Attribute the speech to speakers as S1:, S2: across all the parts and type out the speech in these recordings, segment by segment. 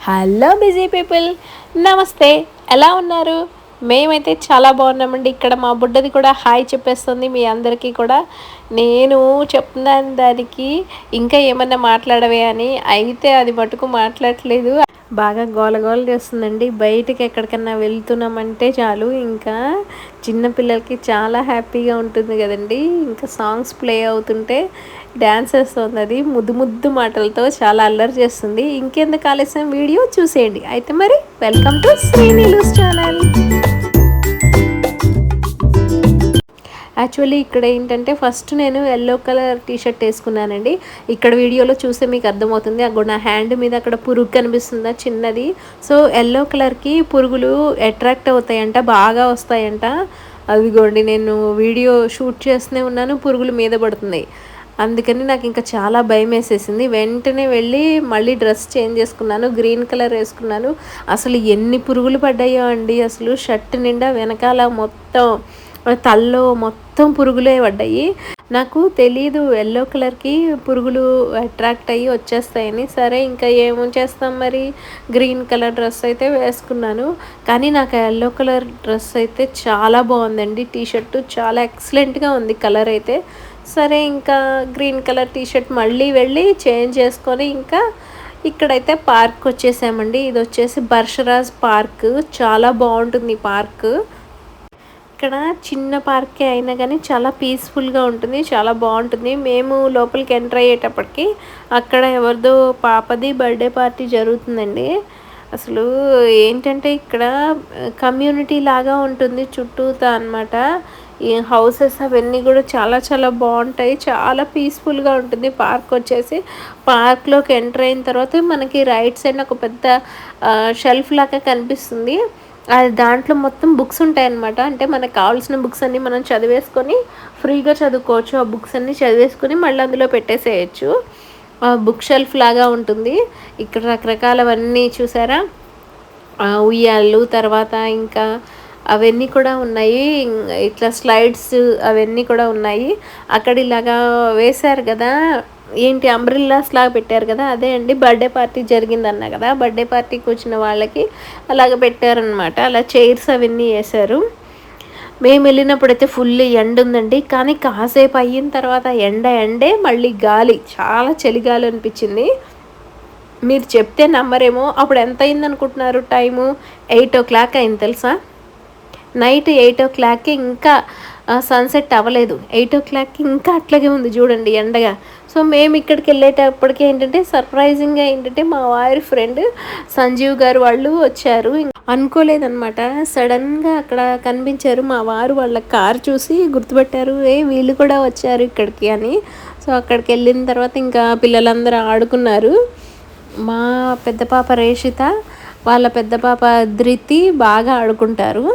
S1: Hello busy people, నమస్తే. ఎలా ఉన్నారు? మేమైతే చాలా బాగున్నామండి. ఇక్కడ మా బుడ్డది కూడా హాయ్ చెప్పేస్తుంది మీ అందరికీ కూడా. నేను చెప్తున్నాను దానికి ఇంకా ఏమన్నా మాట్లాడవే అని, అయితే అది మటుకు మాట్లాడట్లేదు. బాగా గోలగోల చేస్తుందండి. బయటికి ఎక్కడికన్నా వెళ్తున్నామంటే చాలు ఇంకా చిన్నపిల్లలకి చాలా హ్యాపీగా ఉంటుంది కదండి. ఇంకా సాంగ్స్ ప్లే అవుతుంటే డ్యాన్స్ వేస్తుంది. అది ముద్దు ముద్దు మాటలతో చాలా అల్లరి చేస్తుంది. ఇంకెందుకు ఆలస్యం, వీడియో చూసేయండి. అయితే మరి వెల్కమ్ టు శ్రీనీలూస్ ఛానల్. యాక్చువల్లీ ఇక్కడ ఏంటంటే ఫస్ట్ నేను ఎల్లో కలర్ టీషర్ట్ వేసుకున్నానండి. ఇక్కడ వీడియోలో చూస్తే మీకు అర్థమవుతుంది. అక్కడ నా హ్యాండ్ మీద అక్కడ పురుగు కనిపిస్తుందా చిన్నది. సో ఎల్లో కలర్కి పురుగులు అట్రాక్ట్ అవుతాయంట, బాగా వస్తాయంట. అదిగోండి నేను వీడియో షూట్ చేస్తూనే ఉన్నాను, పురుగులు మీద పడుతున్నాయి. అందుకని నాకు ఇంకా చాలా భయం వేసేసింది. వెంటనే వెళ్ళి మళ్ళీ డ్రెస్ చేంజ్ చేసుకున్నాను, గ్రీన్ కలర్ వేసుకున్నాను. అసలు ఎన్ని పురుగులు పడ్డాయో అండి. అసలు షర్ట్ నిండా వెనకాల మొత్తం తల్లో మొత్తం పురుగులే పడ్డాయి. నాకు తెలీదు ఎల్లో కలర్కి పురుగులు అట్రాక్ట్ అయ్యి వచ్చేస్తాయని. సరే ఇంకా ఏమో చేస్తాం మరి, గ్రీన్ కలర్ డ్రెస్ అయితే వేసుకున్నాను. కానీ నాకు ఎల్లో కలర్ డ్రెస్ అయితే చాలా బాగుందండి. టీషర్ట్ చాలా ఎక్సలెంట్గా ఉంది కలర్ అయితే. సరే ఇంకా గ్రీన్ కలర్ టీషర్ట్ మళ్ళీ వెళ్ళి చేంజ్ చేసుకొని ఇంకా ఇక్కడైతే పార్క్ వచ్చేసామండి. ఇది వచ్చేసి బర్షరాజ్ పార్క్. చాలా బాగుంటుంది ఈ పార్క్. ఇక్కడ చిన్న పార్కే అయినా కానీ చాలా పీస్ఫుల్గా ఉంటుంది, చాలా బాగుంటుంది. మేము లోపలికి ఎంటర్ అయ్యేటప్పటికి అక్కడ ఎవరిదో పాపది బర్త్డే పార్టీ జరుగుతుందండి. అసలు ఏంటంటే ఇక్కడ కమ్యూనిటీ లాగా ఉంటుంది చుట్టూతా అనమాట. ఈ హౌసెస్ అవన్నీ కూడా చాలా చాలా బాగుంటాయి, చాలా పీస్ఫుల్గా ఉంటుంది. పార్క్ వచ్చేసి పార్క్లోకి ఎంటర్ అయిన తర్వాత మనకి రైట్ సైడ్ ఒక పెద్ద షెల్ఫ్ లాగా కనిపిస్తుంది. అది దాంట్లో మొత్తం బుక్స్ ఉంటాయన్నమాట. అంటే మనకు కావాల్సిన బుక్స్ అన్నీ మనం చదివేసుకొని ఫ్రీగా చదువుకోవచ్చు. ఆ బుక్స్ అన్నీ చదివేసుకొని మళ్ళీ అందులో పెట్టేసేయచ్చు. బుక్ షెల్ఫ్ లాగా ఉంటుంది. ఇక్కడ రకరకాలవన్నీ చూసారా, ఉయ్యాళ్ళు, తర్వాత ఇంకా అవన్నీ కూడా ఉన్నాయి. ఇట్లా స్లైడ్స్ అవన్నీ కూడా ఉన్నాయి. అక్కడ ఇలాగా వేశారు కదా, ఏంటి అంబ్రిల్లాస్ లాగా పెట్టారు కదా, అదే అండి బర్త్డే పార్టీ జరిగిందన్నా కదా, బర్త్డే పార్టీకి వచ్చిన వాళ్ళకి అలాగ పెట్టారనమాట. అలా చైర్స్ అవన్నీ వేశారు. మేము వెళ్ళినప్పుడైతే ఫుల్ ఎండ ఉందండి. కానీ కాసేపు అయిన తర్వాత ఎండే మళ్ళీ గాలి, చాలా చలిగాలి అనిపించింది. మీరు చెప్తే నమ్మరేమో. అప్పుడు ఎంత అయింది అనుకుంటున్నారు? టైము 8 o'clock అయింది తెలుసా. నైట్ 8 o'clockకి ఇంకా సన్సెట్ అవ్వలేదు. 8 o'clockకి ఇంకా అట్లాగే ఉంది చూడండి ఎండగా. సో మేము ఇక్కడికి వెళ్ళేటప్పటికి ఏంటంటే సర్ప్రైజింగ్గా ఏంటంటే మా వారి ఫ్రెండ్ సంజీవ్ గారు వాళ్ళు వచ్చారు. అనుకోలేదన్నమాట, సడన్గా అక్కడ కనిపించారు. మా వారు వాళ్ళ కారు చూసి గుర్తుపెట్టారు, వీళ్ళు కూడా వచ్చారు ఇక్కడికి అని. సో అక్కడికి వెళ్ళిన తర్వాత ఇంకా పిల్లలందరూ ఆడుకున్నారు. మా పెద్ద పాప రేషిత, వాళ్ళ పెద్ద పాప ధృతి బాగా ఆడుకుంటారు.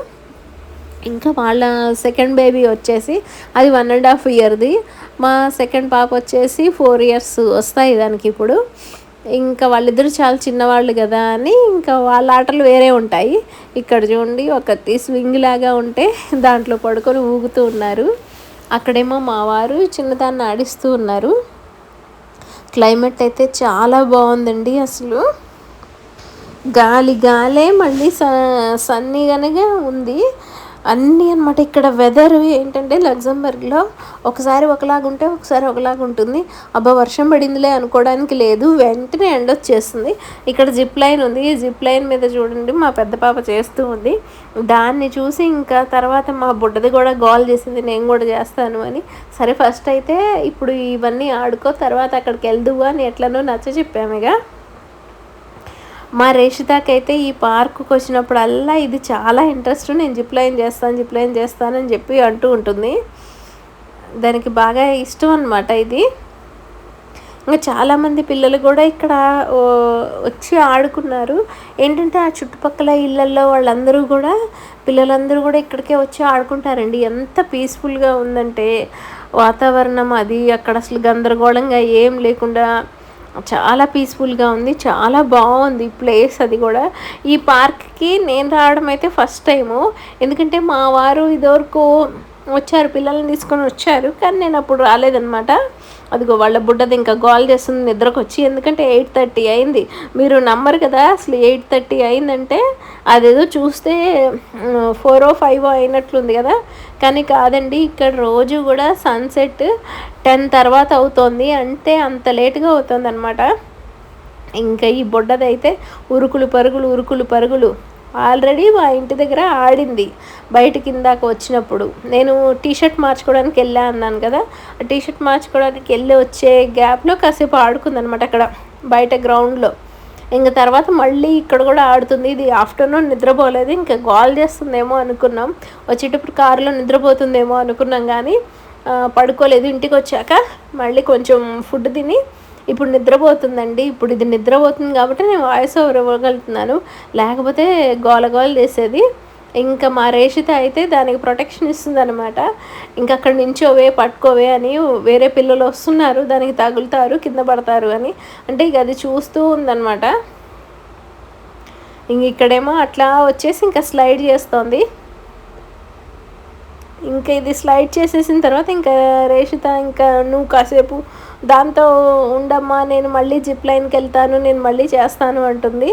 S1: ఇంకా వాళ్ళ సెకండ్ బేబీ వచ్చేసి అది 1.5 yearది. మా సెకండ్ పాప వచ్చేసి 4 years వస్తాయి దానికి ఇప్పుడు. ఇంకా వాళ్ళిద్దరు చాలా చిన్నవాళ్ళు కదా అని ఇంకా వాళ్ళ ఆటలు వేరే ఉంటాయి. ఇక్కడ చూడండి ఒకటి స్వింగ్ లాగా ఉంటే దాంట్లో పడుకొని ఊగుతూ ఉన్నారు. అక్కడేమో మా వారు చిన్నదాన్ని ఆడిస్తూ ఉన్నారు. క్లైమేట్ అయితే చాలా బాగుందండి. అసలు గాలే మళ్ళీ సన్నీగానే ఉంది అన్నీ అనమాట. ఇక్కడ వెదర్ ఏంటంటే లగ్జంబర్గ్లో ఒకసారి ఒకలాగుంటే ఒకసారి ఒకలాగా ఉంటుంది. అబ్బా వర్షం పడిందిలే అనుకోవడానికి లేదు, వెంటనే ఎండ వచ్చేస్తుంది. ఇక్కడ జిప్ లైన్ ఉంది. ఈ జిప్ లైన్ మీద చూడండి మా పెద్ద పాప చేస్తూ ఉంది. దాన్ని చూసి ఇంకా తర్వాత మా బుడ్డది కూడా గోల్ చేసింది, నేను కూడా చేస్తాను అని. సరే ఫస్ట్ అయితే ఇప్పుడు ఇవన్నీ ఆడుకో, తర్వాత అక్కడికి వెళ్దువు అని ఎట్లనో నచ్చ చెప్పాముగా. మా రేషితాకైతే ఈ పార్కుకి వచ్చినప్పుడల్లా ఇది చాలా ఇంట్రెస్ట్. నేను జిప్ లైన్ చేస్తానని చెప్పి అంటూ ఉంటుంది. దానికి బాగా ఇష్టం అన్నమాట ఇది. ఇంకా చాలామంది పిల్లలు కూడా ఇక్కడ వచ్చి ఆడుకున్నారు. ఏంటంటే ఆ చుట్టుపక్కల ఇళ్ళల్లో వాళ్ళందరూ కూడా పిల్లలందరూ కూడా ఇక్కడికే వచ్చి ఆడుకుంటారండి. ఎంత పీస్ఫుల్గా ఉందంటే వాతావరణం అది. అక్కడ అసలు గందరగోళంగా ఏం లేకుండా చాలా పీస్ఫుల్గా ఉంది, చాలా బాగుంది ప్లేస్ అది కూడా. ఈ పార్క్కి నేను రావడం అయితే ఫస్ట్ టైము. ఎందుకంటే మా వారు ఇదివరకు వచ్చారు, పిల్లల్ని తీసుకొని వచ్చారు. కానీ నేను అప్పుడు రాలేదనమాట. అదిగో వాళ్ళ బుడ్డది ఇంకా గోల్ చేస్తుంది నిద్రకు వచ్చి. ఎందుకంటే 8:30 అయింది. మీరు నమ్మరు కదా, అసలు 8:30 అయిందంటే అదేదో చూస్తే 4 5 అయినట్లుంది కదా, కానీ కాదండి. ఇక్కడ రోజు కూడా సన్సెట్ 10 తర్వాత అవుతుంది, అంటే అంత లేటుగా అవుతుంది అనమాట. ఇంకా ఈ బుడ్డదైతే ఉరుకులు పరుగులు ఆల్రెడీ మా ఇంటి దగ్గర ఆడింది బయటికి. ఇందాక వచ్చినప్పుడు నేను టీషర్ట్ మార్చుకోవడానికి వెళ్ళా అన్నాను కదా, ఆ టీషర్ట్ మార్చుకోవడానికి వెళ్ళి వచ్చే గ్యాప్లో కాసేపు ఆడుకుందనమాట అక్కడ బయట గ్రౌండ్లో. ఇంకా తర్వాత మళ్ళీ ఇక్కడ కూడా ఆడుతుంది. ఇది ఆఫ్టర్నూన్ నిద్రపోలేదు, ఇంకా గోల్ చేస్తుందేమో అనుకున్నాం, వచ్చేటప్పుడు కారులో నిద్రపోతుందేమో అనుకున్నాం, కానీ పడుకోలేదు. ఇంటికి వచ్చాక మళ్ళీ కొంచెం ఫుడ్ తిని ఇప్పుడు నిద్రపోతుందండి. ఇప్పుడు ఇది నిద్రపోతుంది కాబట్టి నేను వాయిస్ ఓవర్ ఇవ్వగలుగుతున్నాను, లేకపోతే గోల చేసేది. ఇంకా మా రేషిత అయితే దానికి ప్రొటెక్షన్ ఇస్తుంది అనమాట. ఇంకా అక్కడ నించోవే పట్టుకోవే అని వేరే పిల్లలు వస్తున్నారు, దానికి తగులుతారు కింద పడతారు అని, అంటే ఇక అది చూస్తూ ఉందన్నమాట. ఇంక ఇక్కడేమో అట్లా వచ్చేసి ఇంకా స్లైడ్ చేస్తోంది. ఇంకా ఇది స్లైడ్ చేసేసిన తర్వాత ఇంకా రేషిత ఇంకా నువ్వు కాసేపు దాంతో ఉండమ్మా, నేను మళ్ళీ జిప్ లైన్కి వెళ్తాను, నేను మళ్ళీ చేస్తాను అంటుంది.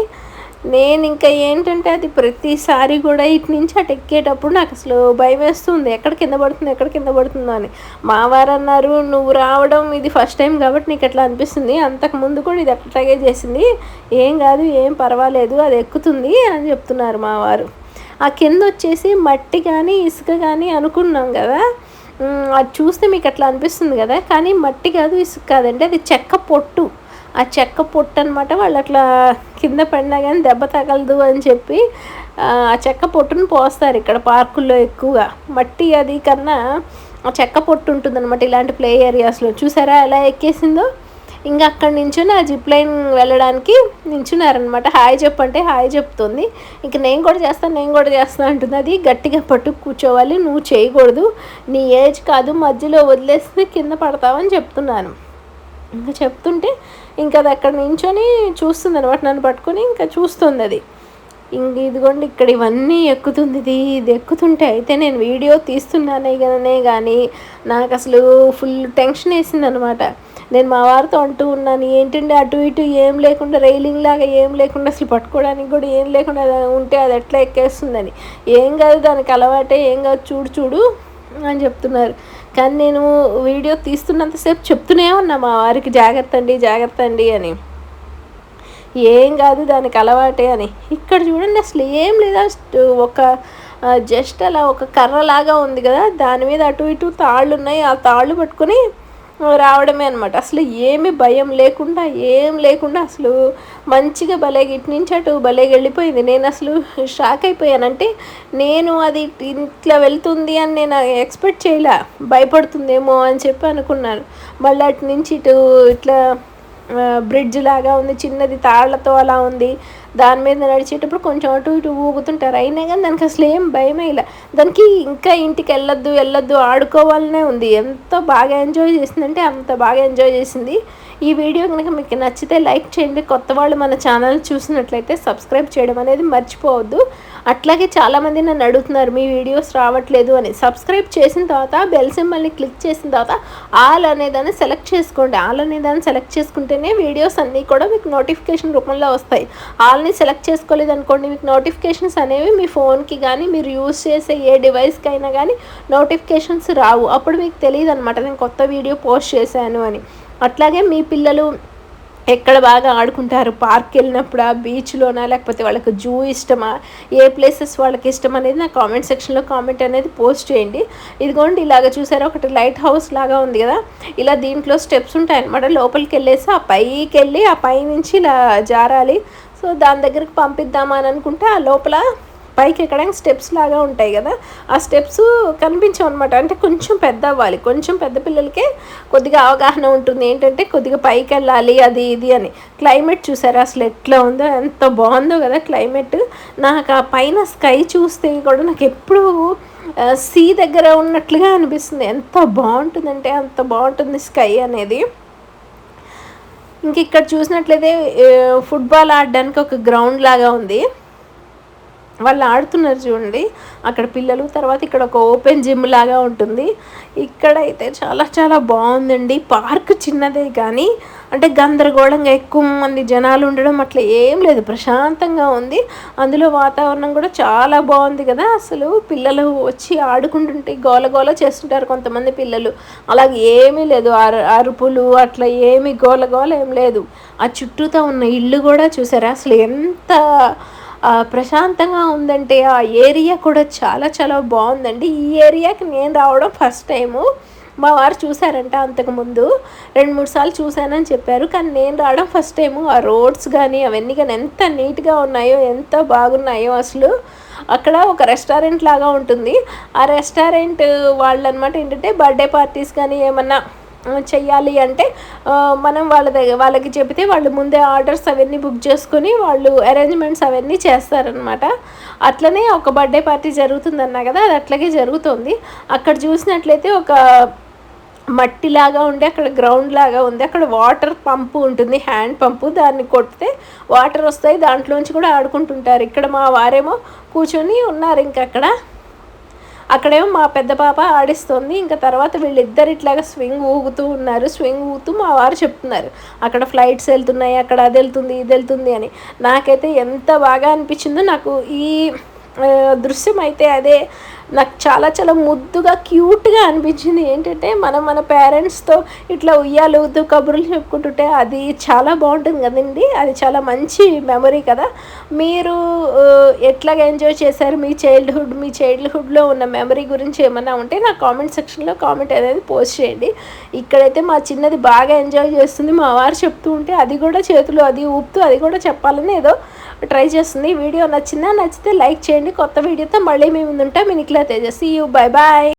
S1: నేను ఇంకా ఏంటంటే అది ప్రతిసారి కూడా ఇటు నుంచి అటు ఎక్కేటప్పుడు నాకు అసలు భయం వేస్తుంది, ఎక్కడ కింద పడుతుందో అని. మా వారు అన్నారు, నువ్వు రావడం ఇది ఫస్ట్ టైం కాబట్టి నీకు ఎట్లా అనిపిస్తుంది, అంతకుముందు కూడా ఇది అట్లాగే చేసింది, ఏం కాదు, ఏం పర్వాలేదు, అది ఎక్కుతుంది అని చెప్తున్నారు మా వారు. ఆ కింద వచ్చేసి మట్టి కానీ ఇసుక కానీ అనుకున్నాం కదా, అది చూస్తే మీకు అట్లా అనిపిస్తుంది కదా, కానీ మట్టి కాదు ఇసుక కాదండి, అది చెక్క పొట్టు. ఆ చెక్క పొట్టు అనమాట. వాళ్ళు అట్లా కింద పడినా కానీ దెబ్బ తగలదు అని చెప్పి ఆ చెక్క పొట్టును పోస్తారు ఇక్కడ పార్కుల్లో ఎక్కువగా. మట్టి అది కన్నా ఆ చెక్క పొట్టు ఉంటుంది అనమాట ఇలాంటి ప్లే ఏరియాస్లో. చూసారా ఎలా ఎక్కేసిందో. ఇంకా అక్కడి నుంచొని ఆ జిప్ లైన్ వెళ్ళడానికి నించున్నారనమాట. హాయ్ చెప్పంటే హాయ్ చెప్తుంది. ఇంక నేను కూడా చేస్తాను అంటుంది. అది గట్టిగా పట్టు కూర్చోవాలి, నువ్వు చేయకూడదు, నీ ఏజ్ కాదు, మధ్యలో వదిలేస్తే కింద పడతావని చెప్తున్నాను. ఇంకా చెప్తుంటే ఇంకా అది అక్కడ నించొని చూస్తుంది అనమాట, నన్ను పట్టుకొని ఇంకా చూస్తుంది అది. ఇంక ఇదిగోండి ఇక్కడ ఇవన్నీ ఎక్కుతుంది. ఇది ఎక్కుతుంటే అయితే నేను వీడియో తీస్తున్నానే కానీ నాకు అసలు ఫుల్ టెన్షన్ వేసింది అనమాట. నేను మా వారితో అంటూ ఉన్నాను, ఏంటంటే అటు ఇటు ఏం లేకుండా, రైలింగ్ లాగా ఏం లేకుండా, అసలు పట్టుకోవడానికి కూడా ఏం లేకుండా ఉంటే అది ఎట్లా ఎక్కేస్తుందని. ఏం కాదు, దానికి అలవాటే, ఏం కాదు, చూడు అని చెప్తున్నారు. కానీ నేను వీడియో తీస్తున్నంతసేపు చెప్తూనే ఉన్నా మా వారికి, జాగ్రత్త అండి అని. ఏం కాదు, దానికి అలవాటే అని. ఇక్కడ చూడండి అసలు ఏం లేదా, ఒక జస్ట్ అలా ఒక కర్రలాగా ఉంది కదా, దాని మీద అటు ఇటు తాళ్ళు ఉన్నాయి, ఆ తాళ్ళు పట్టుకొని రావడమే అనమాట. అసలు ఏమి భయం లేకుండా అసలు మంచిగా భలేగా ఇటు నుంచి అటు భలేగా వెళ్ళిపోయింది. నేను అసలు షాక్ అయిపోయాను. అంటే నేను అది ఇట్లా వెళ్తుంది అని నేను ఎక్స్పెక్ట్ చేయలే, భయపడుతుందేమో అని చెప్పి అనుకున్నాను. మళ్ళీ అటు నుంచి ఇటు ఇట్లా బ్రిడ్జ్ లాగా ఉంది, చిన్నది తాళ్లతో అలా ఉంది, దాని మీద నడిచేటప్పుడు కొంచెం అటు ఇటు ఊగుతుంటారు. అయినా కానీ దానికి అసలు ఏం భయమే ఇలా. దానికి ఇంకా ఇంటికి వెళ్ళొద్దు ఆడుకోవాలనే ఉంది. ఎంతో బాగా ఎంజాయ్ చేసిందంటే అంత బాగా ఎంజాయ్ చేసింది. ఈ వీడియో కనుక మీకు నచ్చితే లైక్ చేయండి. కొత్త వాళ్ళు మన ఛానల్ చూసినట్లయితే సబ్స్క్రైబ్ చేయడం అనేది మర్చిపోవద్దు. అట్లాగే చాలామంది నన్ను అడుగుతున్నారు, మీ వీడియోస్ రావట్లేదు అని. సబ్స్క్రైబ్ చేసిన తర్వాత బెల్ సింబల్ని క్లిక్ చేసిన తర్వాత ఆల్ అనేదాన్ని సెలెక్ట్ చేసుకోండి. ఆల్ అనేదాన్ని సెలెక్ట్ చేసుకుంటేనే వీడియోస్ అన్నీ కూడా మీకు నోటిఫికేషన్ రూపంలో వస్తాయి. ఆల్ని సెలెక్ట్ చేసుకోలేదు అనుకోండి, మీకు నోటిఫికేషన్స్ అనేవి మీ ఫోన్కి కానీ మీరు యూజ్ చేసే ఏ డివైస్కి అయినా కానీ నోటిఫికేషన్స్ రావు. అప్పుడు మీకు తెలియదు అనమాట నేను కొత్త వీడియో పోస్ట్ చేశాను అని. అట్లాగే మీ పిల్లలు ఎక్కడ బాగా ఆడుకుంటారు, పార్క్కి వెళ్ళినప్పుడు, బీచ్లోనా, లేకపోతే వాళ్ళకి జూ ఇష్టమా, ఏ ప్లేసెస్ వాళ్ళకి ఇష్టం అనేది నా కామెంట్ సెక్షన్లో కామెంట్ అనేది పోస్ట్ చేయండి. ఇదిగోండి ఇలాగ చూసారా, ఒకటి లైట్ హౌస్ లాగా ఉంది కదా, ఇలా దీంట్లో స్టెప్స్ ఉంటాయన్నమాట. లోపలికి వెళ్ళేసి ఆ పైకి వెళ్ళి ఆ పై నుంచి ఇలా జారాలి. సో దాని దగ్గరికి పంపిద్దామా అని అనుకుంటే ఆ లోపల పైకి ఎక్కడానికి స్టెప్స్ లాగా ఉంటాయి కదా, ఆ స్టెప్స్ కనిపించవు అనమాట. అంటే కొంచెం పెద్ద అవ్వాలి, కొంచెం పెద్ద పిల్లలకే కొద్దిగా అవగాహన ఉంటుంది ఏంటంటే కొద్దిగా పైకి వెళ్ళాలి అది ఇది అని. క్లైమేట్ చూసారా అసలు ఎట్లా ఉందో, ఎంత బాగుందో కదా క్లైమేట్. నాకు ఆ పైన స్కై చూస్తే కూడా నాకు ఎప్పుడు సీ దగ్గర ఉన్నట్లుగా అనిపిస్తుంది. ఎంత బాగుంటుందంటే అంత బాగుంటుంది స్కై అనేది. ఇంక ఇక్కడ చూసినట్లయితే ఫుట్బాల్ ఆడడానికి ఒక గ్రౌండ్ లాగా ఉంది. వాళ్ళు ఆడుతున్నారు చూడండి అక్కడ పిల్లలు. తర్వాత ఇక్కడ ఒక ఓపెన్ జిమ్ లాగా ఉంటుంది. ఇక్కడైతే చాలా చాలా బాగుందండి. పార్క్ చిన్నదే కానీ అంటే గందరగోళంగా ఎక్కువ మంది జనాలు ఉండడం అట్లా ఏం లేదు, ప్రశాంతంగా ఉంది. అందులో వాతావరణం కూడా చాలా బాగుంది కదా. అసలు పిల్లలు వచ్చి ఆడుకుంటుంటే గోల గోల చేస్తుంటారు కొంతమంది పిల్లలు. అలాగే ఏమీ లేదు, అరుపులు అట్లా ఏమి గోల గోల ఏం లేదు. ఆ చుట్టూతో ఉన్న ఇల్లు కూడా చూసారా అసలు ఎంత ప్రశాంతంగా ఉందంటే. ఆ ఏరియా కూడా చాలా చాలా బాగుందండి. ఈ ఏరియాకి నేను రావడం ఫస్ట్ టైము. మా వారు చూసారంట అంతకుముందు 2-3 సార్లు చూశానని చెప్పారు, కానీ నేను రావడం ఫస్ట్ టైము. ఆ రోడ్స్ కానీ అవన్నీ కానీ ఎంత నీట్గా ఉన్నాయో, ఎంత బాగున్నాయో అసలు. అక్కడ ఒక రెస్టారెంట్ లాగా ఉంటుంది. ఆ రెస్టారెంట్ వాళ్ళు అనమాట ఏంటంటే బర్త్డే పార్టీస్ కానీ ఏమన్నా చెయ్యాలి అంటే మనం వాళ్ళకి చెబితే వాళ్ళు ముందే ఆర్డర్స్ అవన్నీ బుక్ చేసుకొని వాళ్ళు అరేంజ్మెంట్స్ అవన్నీ చేస్తారనమాట. అట్లనే ఒక బర్త్డే పార్టీ జరుగుతుందన్నా కదా, అది అట్లాగే జరుగుతుంది. అక్కడ చూసినట్లయితే ఒక మట్టిలాగా ఉండి అక్కడ గ్రౌండ్ లాగా ఉంది. అక్కడ వాటర్ పంపు ఉంటుంది, హ్యాండ్ పంపు. దాన్ని కొడితే వాటర్ వస్తాయి, దాంట్లోంచి కూడా ఆడుకుంటుంటారు. ఇక్కడ మా వారేమో కూర్చొని ఉన్నారు. ఇంకక్కడ అక్కడేమో మా పెద్ద పాప ఆడిస్తుంది. ఇంకా తర్వాత వీళ్ళిద్దరు ఇట్లాగా స్వింగ్ ఊగుతూ ఉన్నారు. స్వింగ్ ఊగుతూ మా వారు చెప్తున్నారు అక్కడ ఫ్లైట్స్ వెళ్తున్నాయి, అక్కడ అది వెళ్తుంది ఇది వెళ్తుంది అని. నాకైతే ఎంత బాగా అనిపించిందో. నాకు ఈ దృశ్యం అయితే అదే నాకు చాలా చాలా ముద్దుగా క్యూట్గా అనిపించింది. ఏంటంటే మన పేరెంట్స్తో ఇట్లా ఉయ్యాలుతూ కబుర్లు చెప్పుకుంటుంటే అది చాలా బాగుంటుంది కదండి. అది చాలా మంచి మెమరీ కదా. మీరు ఎట్లాగ ఎంజాయ్ చేశారు మీ చైల్డ్హుడ్లో ఉన్న మెమరీ గురించి ఏమన్నా ఉంటే నా కామెంట్ సెక్షన్లో కామెంట్ అనేది పోస్ట్ చేయండి. ఇక్కడైతే మా చిన్నది బాగా ఎంజాయ్ చేస్తుంది. మా వారు చెప్తూ ఉంటే అది కూడా చేతులు అది ఊపుతూ అది కూడా చెప్పాలని ఏదో ట్రై చేస్తుంది. వీడియో నచ్చితే లైక్ చేయండి. కొత్త వీడియోతో మళ్ళీ మేము ముందుంటాం. మీ Nikhila Teja. See you, bye bye.